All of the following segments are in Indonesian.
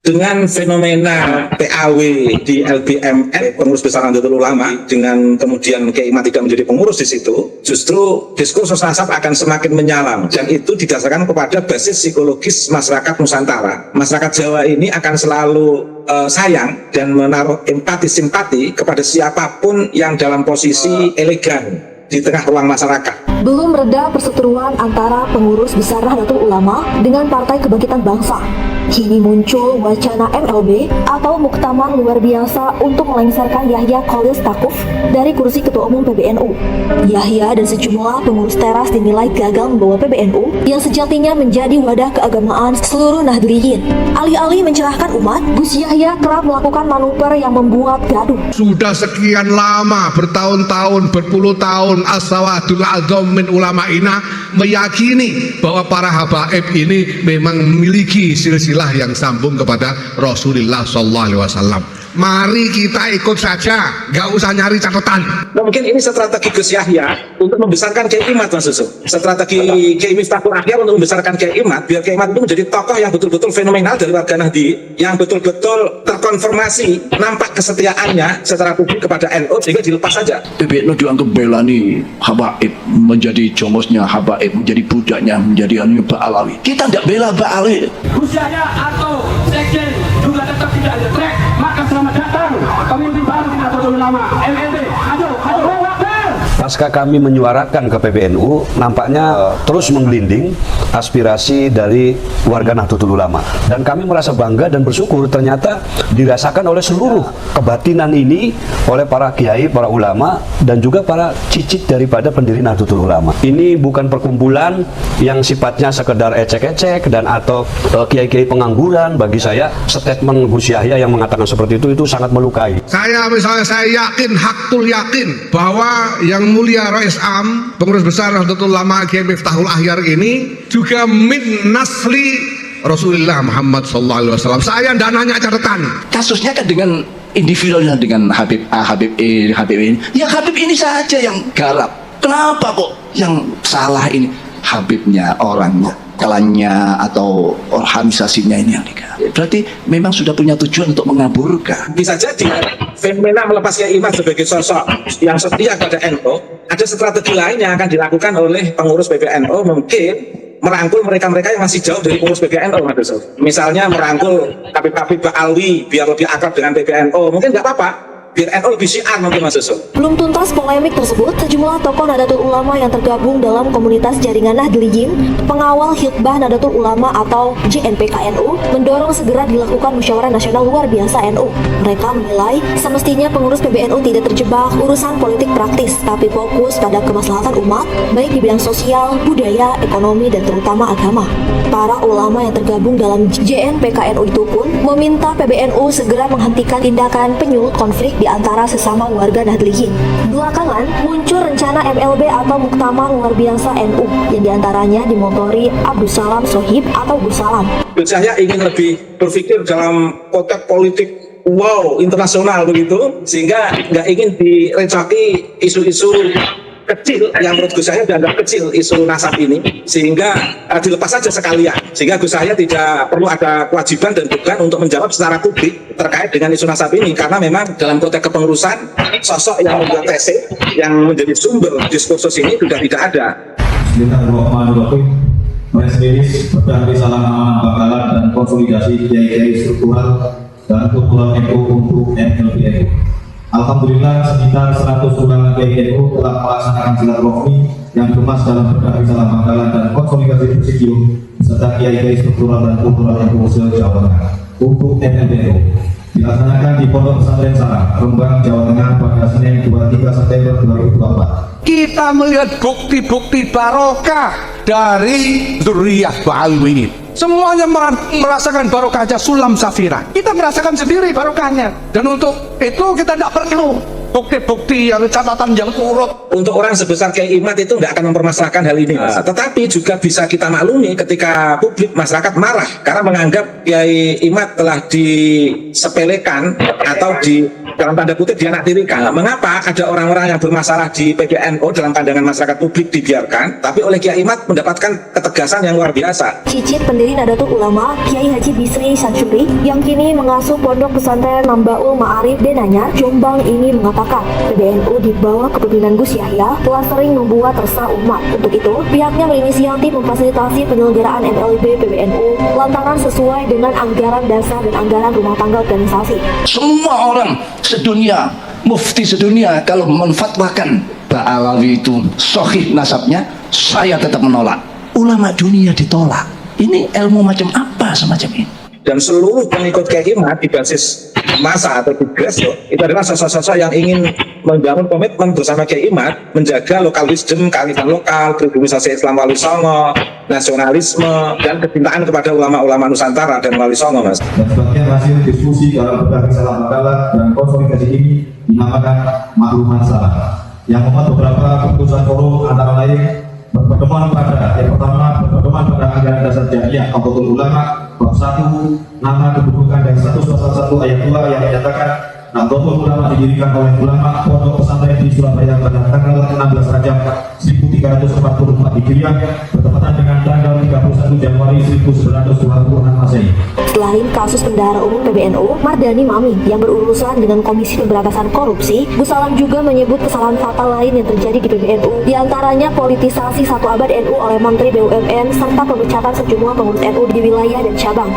Dengan fenomena PAW di LBMN, pengurus besar Nahdlatul Ulama, dengan kemudian Kiai Imad tidak menjadi pengurus di situ, justru diskursus nasab akan semakin menyalam, dan itu didasarkan kepada basis psikologis masyarakat Nusantara. Masyarakat Jawa ini akan selalu sayang dan menaruh empati simpati kepada siapapun yang dalam posisi elegan di tengah ruang masyarakat. Belum reda perseteruan antara pengurus besar Nahdlatul Ulama dengan Partai Kebangkitan Bangsa. Kini muncul wacana MLB atau Muktamar Luar Biasa untuk melengsarkan Yahya Khalil Stakuf dari kursi Ketua Umum PBNU. Yahya dan sejumlah pengurus teras dinilai gagal membawa PBNU yang sejatinya menjadi wadah keagamaan seluruh Nahdliyin. Alih-alih mencerahkan umat, Gus Yahya kerap melakukan manuver yang membuat gaduh. Sudah sekian lama, bertahun-tahun, berpuluh tahun, as-sawadul a'dzam min ulama'ina meyakini bahwa para habaib ini memang memiliki silsilah yang sambung kepada Rasulullah SAW. Mari kita ikut saja, nggak usah nyari catatan. Nah, mungkin ini strategi Gus Yahya untuk membesarkan Kiai Imad, Mas Susu. Strategi Kiai Miftahul Akhyar untuk membesarkan Kiai Imad, biar Kiai Imad itu menjadi tokoh yang betul-betul fenomenal dari warga Nahdi, yang betul-betul terkonfirmasi nampak kesetiaannya secara publik kepada NU, sehingga dilepas saja. PBNU dianggap belani habaib, menjadi jongosnya habaib, menjadi budaknya, menjadi anu Ba'alawi. Kita tidak bela Ba'alawi. Gus Yahya atau Sekjen juga tetap tidak ada track, maka selamat datang pemimpin baru di Nahdlatul Ulama MLB. Ayo Pasca kami menyuarakan ke PBNU, nampaknya terus menggelinding aspirasi dari warga Nahdlatul Ulama. Dan kami merasa bangga dan bersyukur ternyata dirasakan oleh seluruh kebatinan ini oleh para kiai, para ulama, dan juga para cicit daripada pendiri Nahdlatul Ulama. Ini bukan perkumpulan yang sifatnya sekedar ecek-ecek dan atau kiai-kiai pengangguran. Bagi saya, statement Gus Yahya yang mengatakan seperti itu sangat melukai. Saya yakin, hakul yakin bahwa yang mulia Rais Am, pengurus besar Nahdlatul Ulama Kiai Miftahul Akhyar ini juga min nasli Rasulullah Muhammad SAW. Saya tidak nanya catatan. Kasusnya kan dengan individualnya, dengan Habib A, Habib E, Habib ini. Ya Habib ini saja yang garap. Kenapa kok yang salah ini Habibnya, orangnya, klannya atau organisasinya ini yang digarap? Berarti memang sudah punya tujuan untuk mengaburkan. Bisa jadi fenomena melepas Kiai Imad sebagai sosok yang setia pada NU, ada strategi lain yang akan dilakukan oleh pengurus PBNU, mungkin merangkul mereka-mereka yang masih jauh dari pengurus PBNU, Mas Yusuf. Misalnya merangkul Habib Ba'alwi biar lebih akrab dengan PBNU, mungkin nggak apa-apa, biar NU lebih syiar nanti, Mas Yusuf. Belum tuntas polemik tersebut, sejumlah tokoh Nahdlatul Ulama yang tergabung dalam komunitas jaringan Nahdliyin, pengawal Hizbah Nahdlatul Ulama atau JNPKNU, mendorong segera dilakukan musyawarah nasional luar biasa NU. Mereka menilai semestinya pengurus PBNU tidak terjebak urusan politik praktis, tapi fokus pada kemaslahatan umat, baik di bidang sosial, budaya, ekonomi, dan terutama agama. Para ulama yang tergabung dalam JNPKNU itu pun meminta PBNU segera menghentikan tindakan penyulut konflik di antara sesama warga Nahdliyin. Belakangan muncul rencana MLB atau Muktamar Luar Biasa NU yang diantaranya dimotori Abdus Salam Sohib atau Gus Salam. Saya ingin lebih berpikir dalam konteks politik internasional begitu, sehingga nggak ingin direcoki isu-isu kecil yang menurut Gus Yahya dianggap kecil, isu nasab ini, sehingga dilepas saja sekalian, sehingga Gus Yahya tidak perlu ada kewajiban dan beban untuk menjawab secara publik terkait dengan isu nasab ini, karena memang dalam konteks kepengurusan sosok yang membuat tesis yang menjadi sumber diskursus ini sudah tidak ada. Bismillahirrahmanirrahim. Press release pedang risalah amanah bakalan dan konsolidasi kiai-kiai struktural dan kultural NU untuk MLBNU. Alhamdulillah, sekitar 100 ulama kiai NU telah melaksanakan silaturahmi yang dikemas dalam pedang risalah bakalan dan konsolidasi presidium serta kiai-kiai struktural dan kultural NU Jawa Tengah untuk MLBNU. Dilaksanakan di Pondok Pesantren Sarang, Rembang, Jawa Tengah pada Senin 23 September 2024. Kita melihat bukti-bukti barokah dari Dzurriyyah Ba'alwi ini. Semuanya merasakan barokahnya Sulam Safira. Kita merasakan sendiri barokahnya. Dan untuk itu kita tidak perlu bukti-bukti yang catatan yang urut. Untuk orang sebesar Kiai Imad itu tidak akan mempermasalahkan hal ini, tetapi juga bisa kita maklumi ketika publik masyarakat marah karena menganggap Kiai Imad telah disepelekan atau dalam tanda kutip dianaktirikan. Mengapa ada orang-orang yang bermasalah di PBNU dalam pandangan masyarakat publik dibiarkan, tapi oleh Kiai Imad mendapatkan ketegasan yang luar biasa. Cicit pendiri Nahdlatul Ulama, Kiai Haji Bisri Syamsuri, yang kini mengasuh Pondok Pesantren Mambaul Ma'arif Denanyar, Jombang ini mengatakan PBNU di bawah kepemimpinan Gus Yahya telah sering membuat resah umat. Untuk itu, pihaknya berinisiatif memfasilitasi penyelenggaraan MLB PBNU lantaran sesuai dengan anggaran dasar dan anggaran rumah tangga organisasi. Semua orang sedunia, mufti sedunia kalau menfatwakan Pak Alawi itu sahih nasabnya, saya tetap menolak. Ulama dunia ditolak. Ini ilmu macam apa semacam ini? Dan seluruh pengikut Kiai Imad di basis masa atau di grassroots itu adalah sosok-sosok yang ingin membangun komitmen bersama Kiai Imad menjaga lokal wisdom, kearifan lokal, kriminalisasi Islam Wali Songo, nasionalisme, dan kecintaan kepada ulama-ulama Nusantara dan Wali Songo, Mas. Dan sebagian hasil diskusi dalam berbagai salah makalah dan konsolidasi ini dinamakan maklumat salah, yang memuat beberapa keputusan forum antara lain berpedoman pada yang pertama berpedoman pada anggaran dasar jamiah Nahdlatul Ulama bab 1 nama kedudukan dan status pasal 1 ayat 2 yang menyatakan Nahdlatul Ulama didirikan oleh ulama pondok pesantren di Surabaya pada tanggal 16 Rajab 1344 Hijriah bertepatan dengan tanggal 31 Januari 1926 Masehi. Selain kasus bendahara umum PBNU, Mardani Mami yang berurusan dengan Komisi Pemberantasan Korupsi, Gus Salam juga menyebut kesalahan fatal lain yang terjadi di PBNU, diantaranya politisasi 1 abad NU oleh Menteri BUMN serta pemecatan sejumlah pengurus NU di wilayah dan cabang.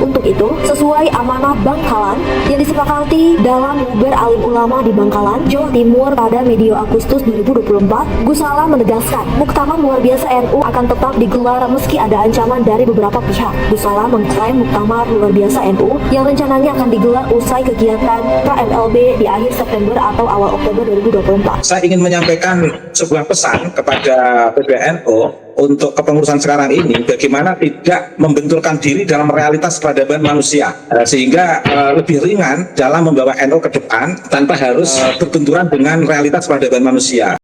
Untuk itu, sesuai amanah Bangkalan yang disepakati dalam Mukber Alim Ulama di Bangkalan, Jawa Timur pada medio Agustus 2024, Gus Salam menegaskan Muktamar luar biasa NU akan tetap digelar meski ada ancaman dari beberapa pihak. Gus Salam mengklaim Muktamar luar biasa NU yang rencananya akan digelar usai kegiatan KMLB di akhir September atau awal Oktober 2024. Saya ingin menyampaikan sebuah pesan kepada PBNU untuk kepengurusan sekarang ini, bagaimana tidak membenturkan diri dalam realitas peradaban manusia, sehingga lebih ringan dalam membawa NU ke depan tanpa harus berbenturan dengan realitas peradaban manusia.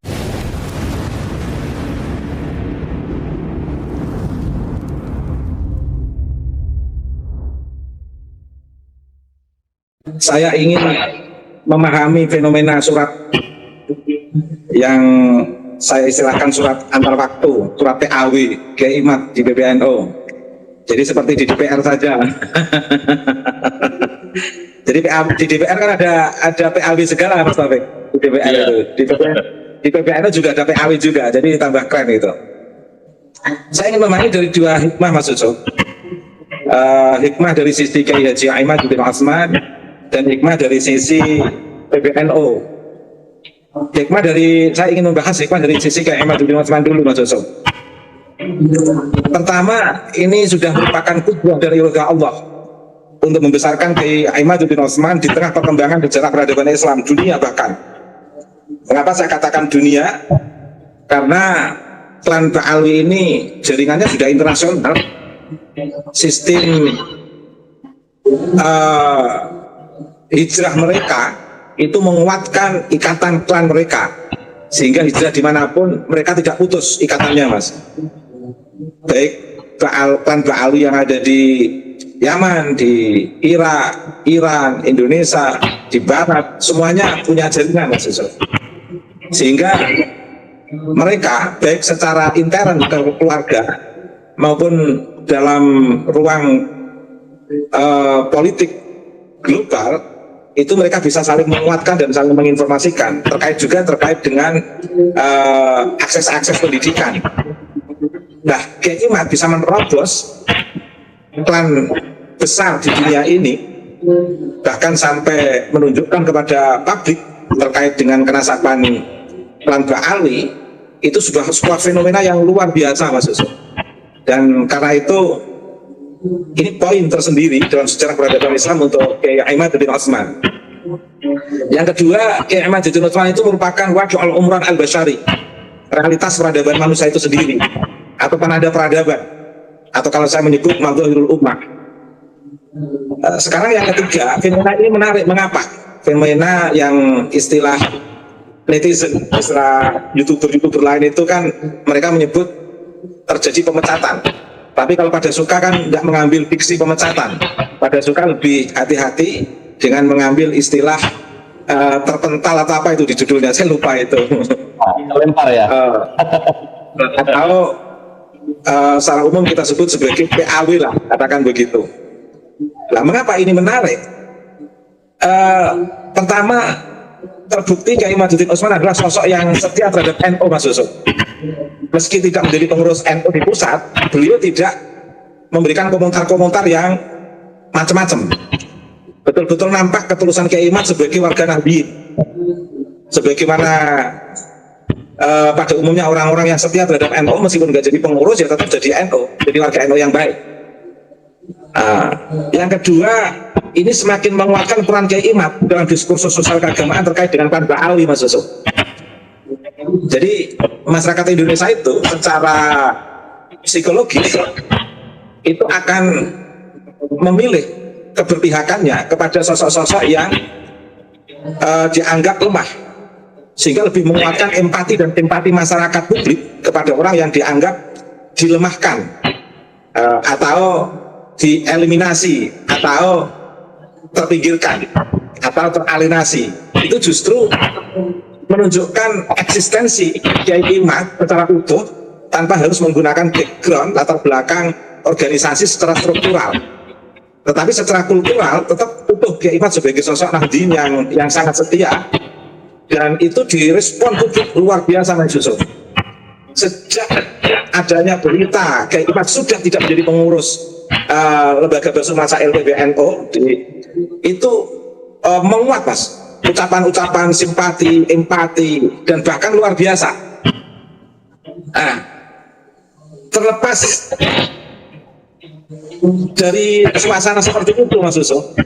Saya ingin memahami fenomena surat yang saya istilahkan surat antar waktu, surat PAW Kiai Imad di PBNU. Jadi seperti di DPR saja. Jadi di DPR kan ada PAW segala, Mas Taufik. Di DPR itu, di PBNU juga ada PAW juga. Jadi tambah keren itu. Saya ingin memahami dari 2 hikmah, Mas Ucup. Hikmah dari sisi Kiai Haji Imad bin Osman dan hikmah dari sisi PBNU. Saya ingin membahas hikmah dari sisi Kiai Imad bin Osman dulu, Mas Ucup. Pertama, ini sudah merupakan qudwah dari Allah untuk membesarkan Kiai Imad bin Osman di tengah perkembangan sejarah peradaban Islam dunia bahkan. Mengapa saya katakan dunia? Karena klan Ba'alwi ini jaringannya sudah internasional. Sistem hijrah mereka itu menguatkan ikatan klan mereka, sehingga hijrah dimanapun mereka tidak putus ikatannya, Mas. Baik klan Ba'alwi yang ada di Yaman, di Irak, Iran, Indonesia, di Barat, semuanya punya jaringan, Mas Yusuf. Sehingga mereka baik secara intern ke keluarga maupun dalam ruang politik global itu mereka bisa saling menguatkan dan saling menginformasikan, terkait dengan akses pendidikan. Nah, Kiai Imad bisa menerobos klan besar di dunia ini, bahkan sampai menunjukkan kepada publik terkait dengan kenasaban klan Ba'alwi. Itu sudah sebuah fenomena yang luar biasa, Mas Yusuf. Dan karena itu ini poin tersendiri dalam sejarah peradaban Islam untuk Kiai Imad bin Osman. Yang kedua, Kiai Imad bin Osman itu merupakan waqi'ul umran al-bashari, realitas peradaban manusia itu sendiri, atau penanda peradaban, atau kalau saya menyebut madhahirul ummah. Sekarang yang ketiga, fenomena ini menarik. Mengapa? Fenomena yang istilah netizen, istilah youtuber lain itu kan mereka menyebut terjadi pemecatan. Tapi kalau pada suka kan tidak mengambil diksi pemecatan, pada suka lebih hati-hati dengan mengambil istilah terpental atau apa itu di judulnya, saya lupa itu. Lempar ya. Atau secara umum kita sebut sebagai PAW lah, katakan begitu. Nah, mengapa ini menarik? Pertama, terbukti Kiai Majuddin Utsman adalah sosok yang setia terhadap NU, Mas Yusuf. Meski tidak menjadi pengurus NU di pusat, beliau tidak memberikan komentar-komentar yang macam-macam. Betul-betul nampak ketulusan Kiai Mat sebagai warga Nahdliyin. Sebagaimana pada umumnya orang-orang yang setia terhadap NU meskipun nggak jadi pengurus ya tetap jadi NU, jadi warga NU yang baik. Yang kedua, ini semakin menguatkan peran Kiai Mat dalam diskursus sosial keagamaan terkait dengan peran Ba'alawi, Mas Yusuf. Jadi masyarakat Indonesia itu secara psikologis itu akan memilih keberpihakannya kepada sosok-sosok yang dianggap lemah, sehingga lebih menguatkan empati dan empati masyarakat publik kepada orang yang dianggap dilemahkan atau dieliminasi atau terpinggirkan atau teralienasi. Itu justru menunjukkan eksistensi Kiai Mat secara utuh tanpa harus menggunakan background latar belakang organisasi secara struktural. Tetapi secara kultural tetap utuh Kiai Mat sebagai sosok Nahdliyin yang sangat setia, dan itu direspon publik luar biasa, Mas Yusuf. Sejak adanya berita Kiai Mat sudah tidak menjadi pengurus lembaga Basul Masail PBNU, itu menguat, Mas, ucapan-ucapan simpati, empati, dan bahkan luar biasa. Terlepas dari suasana seperti itu, Mas Yusuf,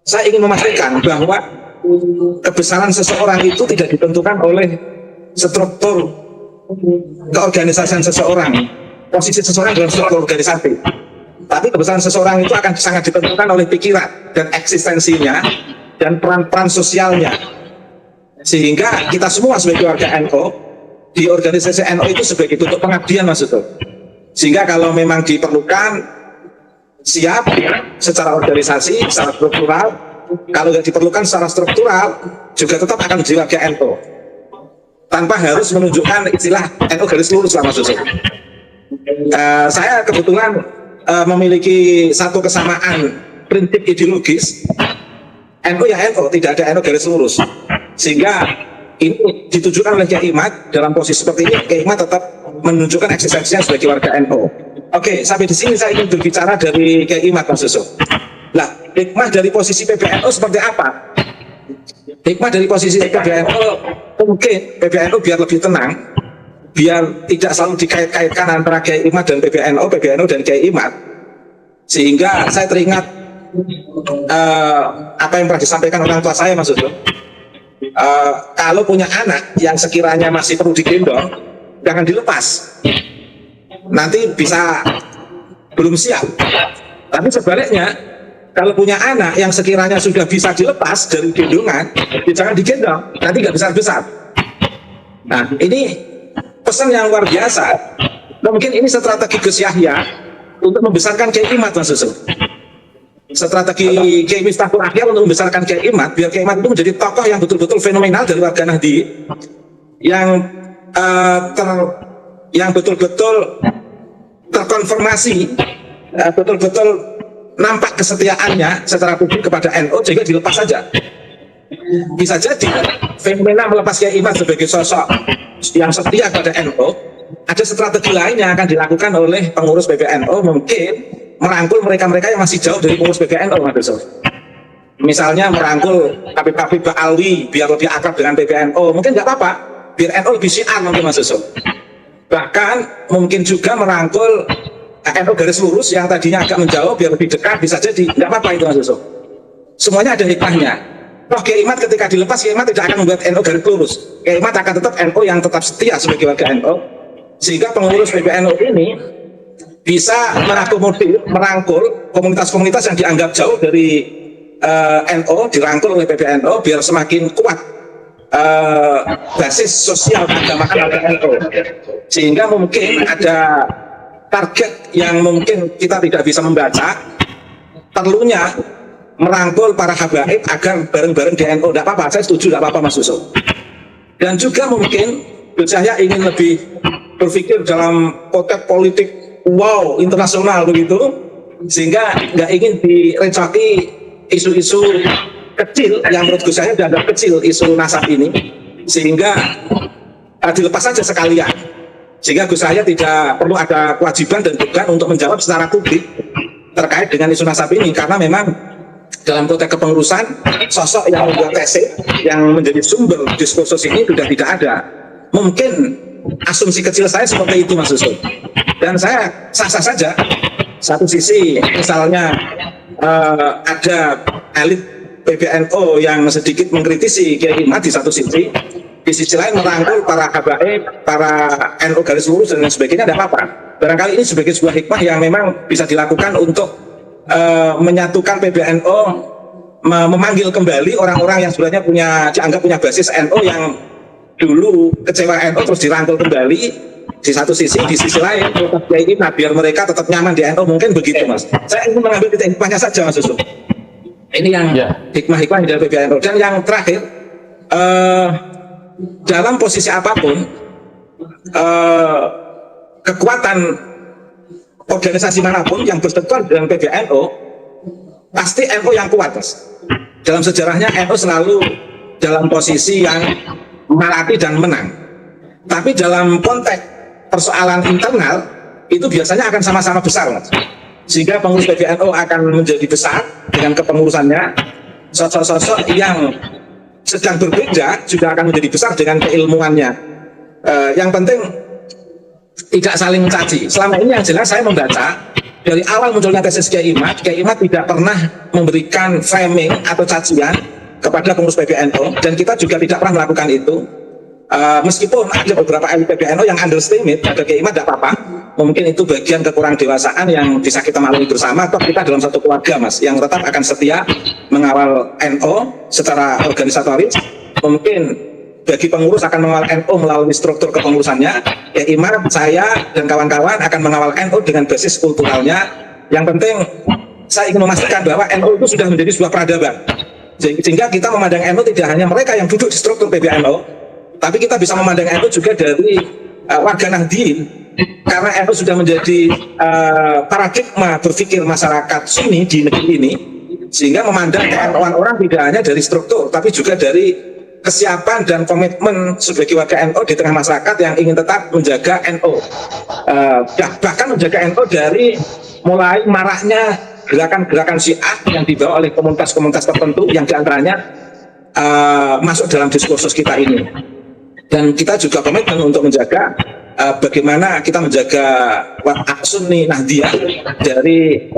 saya ingin memastikan bahwa kebesaran seseorang itu tidak ditentukan oleh struktur keorganisasian seseorang, posisi seseorang dalam struktur organisasi. Tapi kebesaran seseorang itu akan sangat ditentukan oleh pikiran dan eksistensinya dan peran-peran sosialnya. Sehingga kita semua sebagai warga NU di organisasi NU itu sebagai bentuk pengabdian, Mas Yusuf. Sehingga kalau memang diperlukan, siap secara organisasi, secara struktural. Kalau nggak diperlukan secara struktural, juga tetap akan menjadi warga NU tanpa harus menunjukkan istilah NU garis lurus lah, Mas Yusuf. Saya kebetulan memiliki satu kesamaan prinsip ideologis. NU ya NU, tidak ada NU garis lurus. Sehingga ini ditujukan oleh Kiai Mat dalam posisi seperti ini. Kiai Mat tetap menunjukkan eksistensinya sebagai warga NU. Oke, sampai di sini saya ingin berbicara dari Kiai Mat, Mas Yusuf. Lah, hikmah dari posisi PBNU seperti apa? Hikmah dari posisi PBNU, mungkin PBNU biar lebih tenang, biar tidak selalu dikait-kaitkan antara Kiai Mat dan PBNU dan Kiai Mat. Sehingga saya teringat apa yang pernah disampaikan orang tua saya, Mas Yusuf. Kalau punya anak yang sekiranya masih perlu digendong, jangan dilepas. Nanti bisa belum siap. Tapi sebaliknya, kalau punya anak yang sekiranya sudah bisa dilepas dari gendongan, jangan digendong, nanti nggak besar-besar. Nah, ini pesan yang luar biasa. Nah, mungkin ini strategi Gus Yahya untuk membesarkan Kiai Mat, Mas Yusuf. Strategi Kiai Miftahul Ahyar untuk membesarkan Kiai Mat, biar Kiai Mat itu menjadi tokoh yang betul-betul fenomenal dari warga Nahdliyin, yang betul-betul terkonfirmasi, betul-betul nampak kesetiaannya secara publik kepada NU, sehingga dilepas saja. Bisa jadi fenomena melepas Kiai Mat sebagai sosok yang setia kepada NU, ada strategi lain yang akan dilakukan oleh pengurus PBNU, mungkin merangkul mereka-mereka yang masih jauh dari pengurus PBNU, Mas Yusuf. Misalnya merangkul Habib Ba'alawi biar lebih akrab dengan PBNU, mungkin nggak apa-apa, biar NU lebih syiar mungkin, Mas Yusuf. Bahkan mungkin juga merangkul NU garis lurus yang tadinya agak menjauh biar lebih dekat, bisa jadi, nggak apa-apa itu, Mas Yusuf. Semuanya ada hikmahnya. Toh Kiai Mat ketika dilepas, Kiai Mat tidak akan membuat NU garis lurus. Kiai Mat akan tetap NU yang tetap setia sebagai warga NU, sehingga pengurus PBNU ini bisa mengakomodir, merangkul komunitas-komunitas yang dianggap jauh dari NU, dirangkul oleh PBNU biar semakin kuat basis sosial keagamaan oleh NU. Sehingga mungkin ada target yang mungkin kita tidak bisa membaca, perlunya merangkul para habaib agar bareng-bareng di NU. Tidak apa-apa, saya setuju, tidak apa-apa Mas Yusuf. Dan juga mungkin Gus Yahya ingin lebih berpikir dalam konteks politik wow internasional begitu, sehingga nggak ingin direcoki isu-isu kecil yang menurut Gus Yahya dianggap kecil, isu nasab ini, sehingga dilepas saja sekalian, sehingga Gus Yahya tidak perlu ada kewajiban dan beban untuk menjawab secara publik terkait dengan isu nasab ini, karena memang dalam konteks kepengurusan sosok yang membuat tesis yang menjadi sumber diskursus ini sudah tidak ada. Mungkin asumsi kecil saya seperti itu Mas Yusuf, dan saya sah-sah saja. Satu sisi misalnya ada elit PBNU yang sedikit mengkritisi Kiai Imad di satu sisi, di sisi lain merangkul para habaib, para NU garis lurus dan lain sebagainya, tidak apa-apa. Barangkali ini sebagai sebuah hikmah yang memang bisa dilakukan untuk menyatukan PBNU, memanggil kembali orang-orang yang sebenarnya dianggap punya basis NU yang dulu kecewa NU terus dirangkul kembali di satu sisi, di sisi lain tetap Kiai Imad biar mereka tetap nyaman di NU, mungkin begitu Mas. Saya ingin mengambil titik hikmahnya saja Mas Yusuf. Ini yang hikmah-hikmah dari PBNU. Dan yang terakhir, dalam posisi apapun kekuatan organisasi manapun yang bersentuhan dengan PBNU pasti NU yang kuat Mas. Dalam sejarahnya NU selalu dalam posisi yang melatih dan menang. Tapi dalam konteks persoalan internal itu biasanya akan sama-sama besar Mas. Sehingga pengurus PBNU akan menjadi besar dengan kepengurusannya. Sosok-sosok yang sedang berbeda juga akan menjadi besar dengan keilmuannya. Yang penting tidak saling mencaci. Selama ini yang jelas saya membaca dari awal munculnya tesis Kiai Imad tidak pernah memberikan framing atau cacian kepada pengurus PBNU, dan kita juga tidak pernah melakukan itu. Meskipun ada beberapa elit PBNU yang underestimate pada Kiai Imad, tidak apa-apa. Mungkin itu bagian kekurang dewasaan yang bisa kita maklumi bersama. Toh kita dalam satu keluarga Mas, yang tetap akan setia mengawal NU secara organisatoris. Mungkin bagi pengurus akan mengawal NU melalui struktur kepengurusannya. Ya Imad, saya dan kawan-kawan akan mengawal NU dengan basis kulturalnya. Yang penting saya ingin memastikan bahwa NU itu sudah menjadi sebuah peradaban, sehingga kita memandang NU tidak hanya mereka yang duduk di struktur PBNU, tapi kita bisa memandang NU juga dari warga Nahdien, karena NU sudah menjadi paradigma berpikir masyarakat Sunni di negeri ini, sehingga memandang NU-an orang tidak hanya dari struktur, tapi juga dari kesiapan dan komitmen sebagai warga NU di tengah masyarakat yang ingin tetap menjaga NU. Bahkan menjaga NU dari mulai maraknya gerakan-gerakan Syiah yang dibawa oleh komunitas-komunitas tertentu yang diantaranya masuk dalam diskursus kita ini. Dan kita juga komitmen untuk menjaga bagaimana kita menjaga Sunni Nahdiyah dari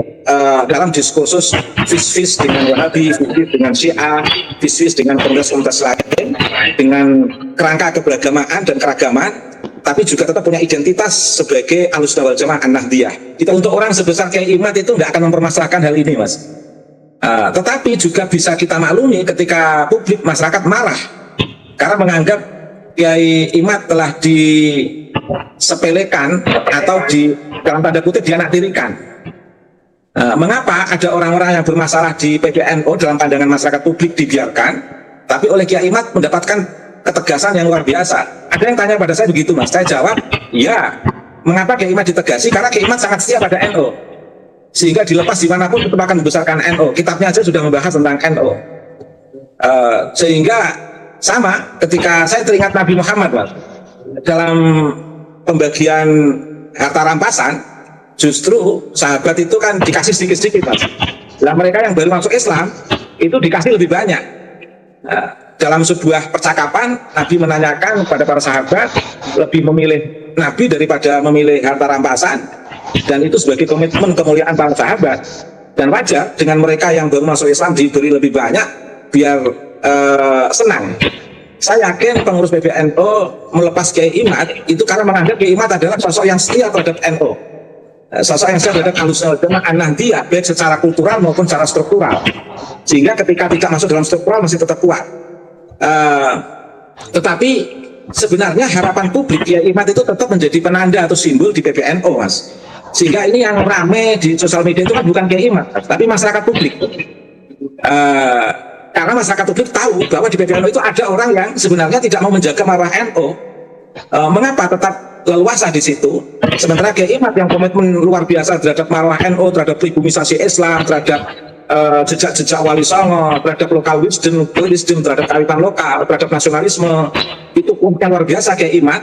dalam diskursus vis-vis dengan Wahabi, vis-vis dengan Syiah, vis-vis dengan komunitas-komunitas lain, dengan kerangka keberagamaan dan keragaman, tapi juga tetap punya identitas sebagai Ahlussunnah wal Jamaah An-Nahdiyah. Kita untuk orang sebesar Kiai Imad itu tidak akan mempermasalahkan hal ini Mas. Tetapi juga bisa kita maklumi ketika publik masyarakat marah karena menganggap Kiai Imad telah disepelekan atau dalam tanda kutip dianaktirikan. Mengapa ada orang-orang yang bermasalah di PBNU dalam pandangan masyarakat publik dibiarkan, tapi oleh Kiai Imad mendapatkan ketegasan yang luar biasa? Ada yang tanya pada saya begitu Mas, saya jawab, ya. Mengapa Kiai Imad ditegasi? Karena Kiai Imad sangat setia pada NU, sehingga dilepas dimanapun itu akan membesarkan NU. Kitabnya aja sudah membahas tentang NU. Sehingga sama ketika saya teringat Nabi Muhammad Mas, dalam pembagian harta rampasan, justru sahabat itu kan dikasih sedikit-sedikit Mas. Nah mereka yang baru masuk Islam itu dikasih lebih banyak. Dalam sebuah percakapan Nabi menanyakan kepada para sahabat lebih memilih Nabi daripada memilih harta rampasan, dan itu sebagai komitmen kemuliaan para sahabat. Dan wajar dengan mereka yang baru masuk Islam diberi lebih banyak biar senang. Saya yakin pengurus PBNU melepas Kiai Imad itu karena menganggap Kiai Imad adalah sosok yang setia terhadap NU, sosok yang setia terhadap Ahlussunnah wal Jamaah An-Nahdiyah, baik secara kultural maupun secara struktural, sehingga ketika tidak masuk dalam struktural masih tetap kuat. Tetapi sebenarnya harapan publik Kiai Imad itu tetap menjadi penanda atau simbol di PBNU Mas, sehingga ini yang rame di sosial media itu kan bukan Kiai Imad tapi masyarakat publik. Karena masyarakat publik tahu bahwa di PBNU itu ada orang yang sebenarnya tidak mau menjaga marwah NU. Mengapa tetap leluasa di situ? Sementara Kiai Imad yang komitmen luar biasa terhadap marwah NU, terhadap pribumisasi Islam, terhadap jejak-jejak Wali Songo, terhadap lokal wisdom, terhadap kearifan lokal, terhadap nasionalisme, itu yang luar biasa Kiai Imad.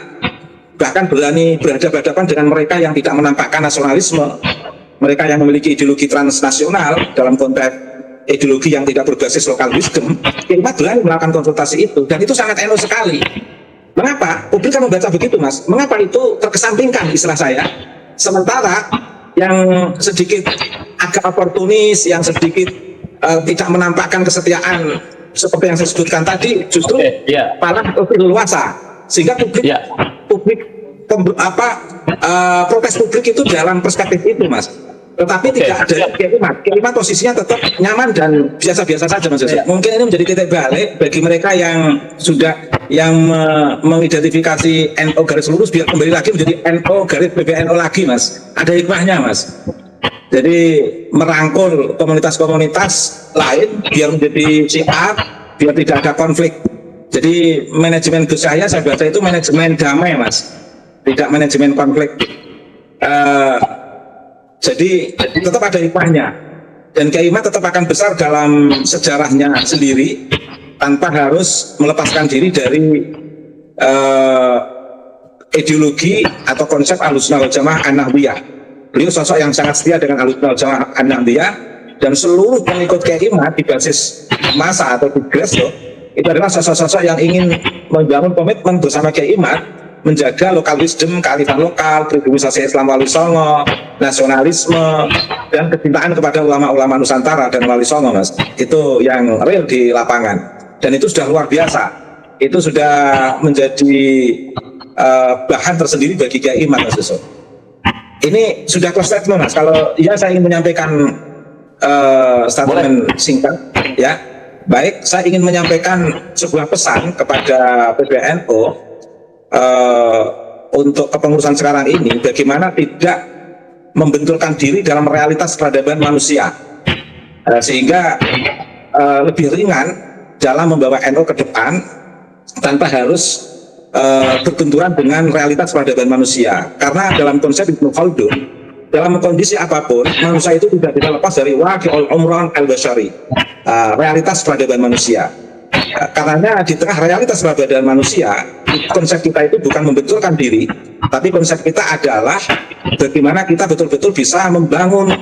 Bahkan berani berhadapan-hadapan dengan mereka yang tidak menampakkan nasionalisme, mereka yang memiliki ideologi transnasional dalam konteks ideologi yang tidak berbasis lokal wisdom. Kiai Imad berani melakukan konsultasi itu, dan itu sangat NU sekali. Mengapa? Publik kan membaca begitu, Mas. Mengapa itu terkesampingkan istilah saya? Sementara yang sedikit agak oportunis, yang sedikit tidak menampakkan kesetiaan seperti yang saya sebutkan tadi, justru malah lebih leluasa. Sehingga protes publik itu dalam perspektif itu, Mas. Tetapi tidak ada Kiai Imad posisinya tetap nyaman dan biasa-biasa saja, Mas Yusuf. Mungkin ini menjadi titik balik bagi mereka yang sudah mengidentifikasi NU garis lurus, biar kembali lagi menjadi NU garis PBNU lagi, Mas. Ada hikmahnya, Mas. Jadi merangkul komunitas-komunitas lain biar menjadi syiar, biar tidak ada konflik. Jadi manajemen Gus Yahya saya baca itu manajemen damai, Mas, tidak manajemen konflik. Jadi tetap ada hikmahnya, dan Kiai Imad tetap akan besar dalam sejarahnya sendiri tanpa harus melepaskan diri dari ideologi atau konsep Ahlussunnah wal Jamaah An-Nahdliyah. Beliau sosok yang sangat setia dengan Ahlussunnah wal Jamaah An-Nahdliyah, dan seluruh pengikut Kiai Imad di basis massa atau di grassroots itu adalah sosok-sosok yang ingin membangun komitmen bersama Kiai Imad menjaga lokal wisdom, kearifan lokal, pribumisasi Islam Wali Songo, nasionalisme, dan kecintaan kepada ulama-ulama Nusantara dan Wali Songo, Mas. Itu yang real di lapangan, dan itu sudah luar biasa. Itu sudah menjadi bahan tersendiri bagi Kiai Imad, Mas Yusuf. Ini sudah close statement, Mas. Kalau ya saya ingin menyampaikan statement singkat, ya. Baik, saya ingin menyampaikan sebuah pesan kepada PBNU untuk kepengurusan sekarang ini, bagaimana tidak membenturkan diri dalam realitas peradaban manusia, sehingga lebih ringan dalam membawa NU ke depan tanpa harus berbenturan dengan realitas peradaban manusia. Karena dalam konsep Ibnu Khaldun, dalam kondisi apapun manusia itu tidak bisa lepas dari waqi'ul umran al-basyari, realitas peradaban manusia. Karena di tengah realitas peradaban manusia, konsep kita itu bukan membenturkan diri, tapi konsep kita adalah bagaimana kita betul-betul bisa membangun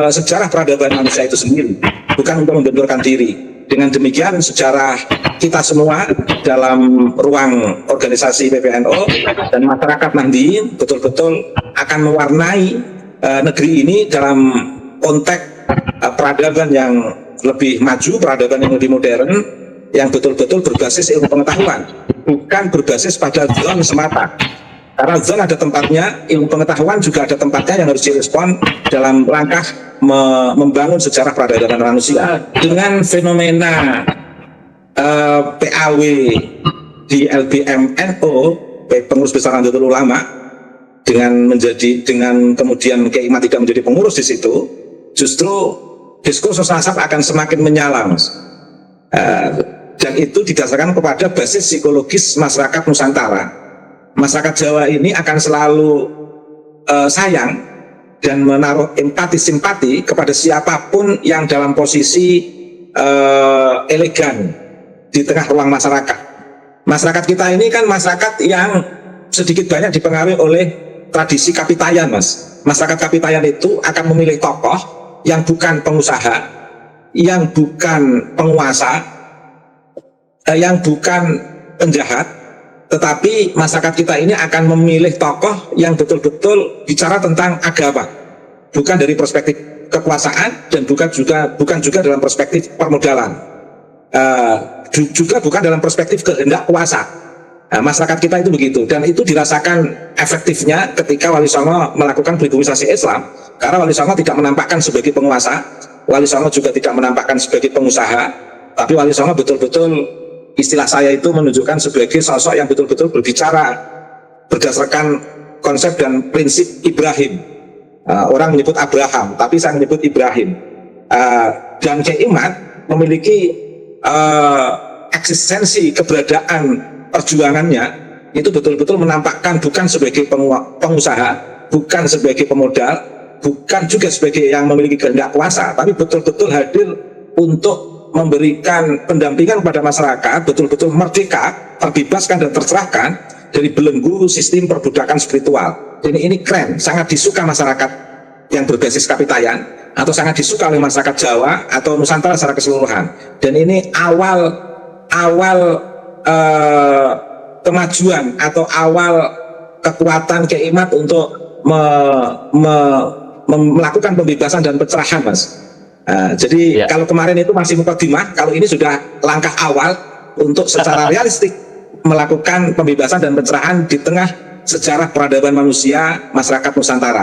sejarah peradaban manusia itu sendiri, bukan untuk membenturkan diri. Dengan demikian sejarah kita semua dalam ruang organisasi PBNU dan masyarakat nanti betul-betul akan mewarnai negeri ini dalam konteks peradaban yang lebih maju, peradaban yang lebih modern, yang betul-betul berbasis ilmu pengetahuan, bukan berbasis pada zon semata. Karena zon ada tempatnya, ilmu pengetahuan juga ada tempatnya yang harus direspon dalam langkah membangun sejarah peradaban manusia. Dengan fenomena PAW di LBM NU, pengurus besar Nahdlatul Ulama, dengan kemudian Kiai Imad tidak menjadi pengurus di situ, justru diskursus nasab akan semakin menyala, Mas. Dan itu didasarkan kepada basis psikologis masyarakat Nusantara. Masyarakat Jawa ini akan selalu sayang dan menaruh empati simpati kepada siapapun yang dalam posisi elegan di tengah ruang masyarakat. Masyarakat kita ini kan masyarakat yang sedikit banyak dipengaruhi oleh tradisi kapitayan, Mas. Masyarakat kapitayan itu akan memilih tokoh yang bukan pengusaha, yang bukan penguasa, yang bukan penjahat, tetapi masyarakat kita ini akan memilih tokoh yang betul-betul bicara tentang agama, bukan dari perspektif kekuasaan dan bukan juga dalam perspektif permodalan, juga bukan dalam perspektif kehendak kuasa. Masyarakat kita itu begitu, dan itu dirasakan efektifnya ketika Wali Songo melakukan pribumisasi Islam, karena Wali Songo tidak menampakkan sebagai penguasa, Wali Songo juga tidak menampakkan sebagai pengusaha, tapi Wali Songo betul-betul, istilah saya itu menunjukkan sebagai sosok yang betul-betul berbicara berdasarkan konsep dan prinsip Ibrahim. Orang menyebut Abraham, tapi saya menyebut Ibrahim. Dan Kiai Imad memiliki eksistensi keberadaan perjuangannya itu betul-betul menampakkan bukan sebagai pengusaha, bukan sebagai pemodal, bukan juga sebagai yang memiliki kehendak kuasa, tapi betul-betul hadir untuk memberikan pendampingan kepada masyarakat, betul-betul merdeka, terbebaskan dan tercerahkan dari belenggu sistem perbudakan spiritual. Ini keren, sangat disuka masyarakat yang berbasis Kapitayan, atau sangat disuka oleh masyarakat Jawa atau Nusantara secara keseluruhan. Dan ini awal kemajuan atau awal kekuatan Kiai Imad untuk melakukan pembebasan dan pencerahan, Mas. Jadi kalau kemarin itu masih mukadimah, kalau ini sudah langkah awal untuk secara realistik melakukan pembebasan dan pencerahan di tengah sejarah peradaban manusia masyarakat Nusantara.